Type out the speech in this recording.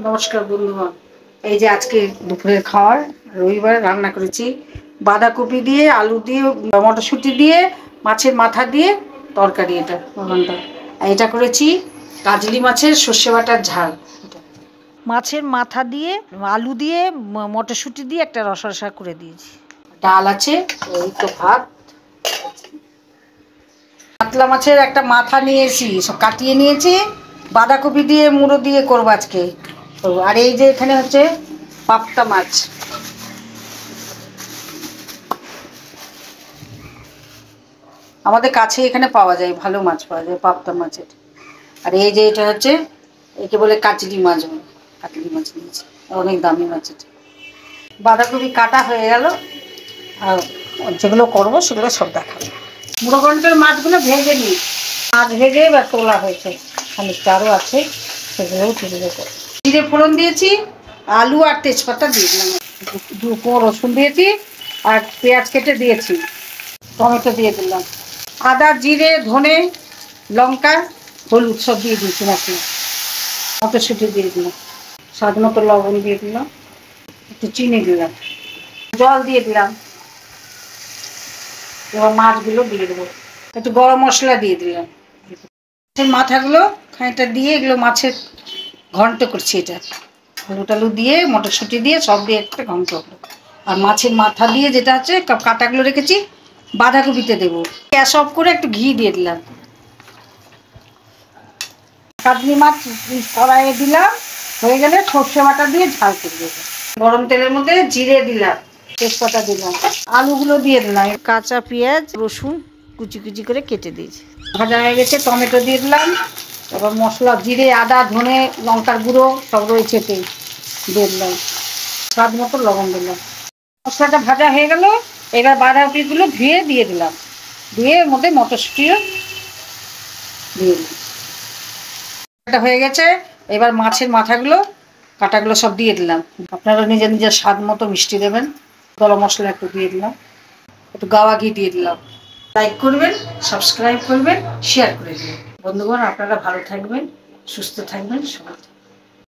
নমস্কার বন্ধুগণ, এই যে আজকে দুপুরের খাবার রবিবার রান্না করেছি বাঁধাকপি দিয়ে, আলু দিয়ে, মটরশুঁটি দিয়ে, মাছের মাথা দিয়ে তরকারি। এটা করেছি কাজলি মাছের সর্ষে বাটার ঝাল। মাছের মাথা দিয়ে, আলু দিয়ে, মটরশুঁটি দিয়ে একটা রসা করে দিয়েছি। ডাল আছে, এই তো ভাত। কাতলা মাছের একটা মাথা নিয়েছি, সব কাটিয়ে নিয়েছি, বাঁধাকপি দিয়ে মুড়ো দিয়ে করবো আজকে। আর এই যে এখানে হচ্ছে পাবদা মাছ, আমাদের কাছে এখানে পাওয়া যায়, ভালো মাছ পাওয়া যায় পাবদা মাছের। আর এই যে এটা হচ্ছে, একে বলে কাচলি মাছ, কাটলি মাছ নিয়েছি, অনেক দামি মাছ এটা। বাঁধাকপি কাটা হয়ে গেল, আর যেগুলো করবো সেগুলো সব দেখাবো। মুড়ো ঘন্টের মাছগুলো ভেজে নিই, মাছ ভেজে এবার তোলা হয়েছে, খানিকটা আরও আছে, সেগুলোও তুলে দেবো। জিরে ফোড়ন দিয়েছি, আলু আর তেজপাতা দিয়ে দিলাম, দুটো রসুন দিয়েছি, আর পেঁয়াজ কেটে দিয়েছি, টমেটো দিয়ে দিলাম, আদা, জিরে, ধনে, লঙ্কা, হলুদ সব দিয়ে দিয়েছি মশলা, মটরশুঁটি দিয়ে দিলাম, স্বাদ মতো লবণ দিয়ে দিলাম, একটু চিনি দিলাম, জল দিয়ে দিলাম। এবার মাছগুলো দিয়ে দেবো, একটু গরম মশলা দিয়ে দিলাম, মাছের মাথাগুলো খানিকটা দিয়ে, এগুলো মাছের ঘন্ট করছি। এটা আলু টালু দিয়ে, মটরশুঁটি দিয়ে, সব দিয়ে একটা ঘন্ট হলো। আর মাছের মাথা দিয়ে যেটা আছে কাটাগুলো রেখেছি বাঁধাকপিতে দেবো। গ্যাস অফ করে একটু ঘি দিয়ে দিলাম, কাতলি মাছ কড়াইয়ে দিলাম, হয়ে গেলে সর্ষে বাটা দিয়ে ঝাল করে দেবো। গরম তেলের মধ্যে জিরে দিলাম, তেজপাতা দিলাম, আলুগুলো দিয়ে দিলাম, কাঁচা পেঁয়াজ রসুন কুচি কুচি করে কেটে দিয়েছি, ভাজা হয়ে গেছে, টমেটো দিয়ে দিলাম। এবার মশলা জিরে, আদা, ধনে, লঙ্কার গুঁড়ো সব রয়েছে দিয়ে দিলাম, স্বাদ মতো লবণ দিলাম। মশলাটা ভাজা হয়ে গেল, এবার বাঁধাকপিগুলো ধুয়ে দিয়ে দিলাম, দিয়ে এর মধ্যে মটরশুঁটিও দিয়ে দিলাম। এটা হয়ে গেছে, এবার মাছের মাথাগুলো কাটাগুলো সব দিয়ে দিলাম। আপনারা নিজের নিজের স্বাদ মতো মিষ্টি দেবেন, গরম মশলা একটু দিয়ে দিলাম, একটু গাওয়া ঘি দিয়ে দিলাম। লাইক করবেন, সাবস্ক্রাইব করবেন, শেয়ার করে দেবেন। বন্ধুগণ, আপনারা ভালো থাকবেন, সুস্থ থাকবেন, সবাই।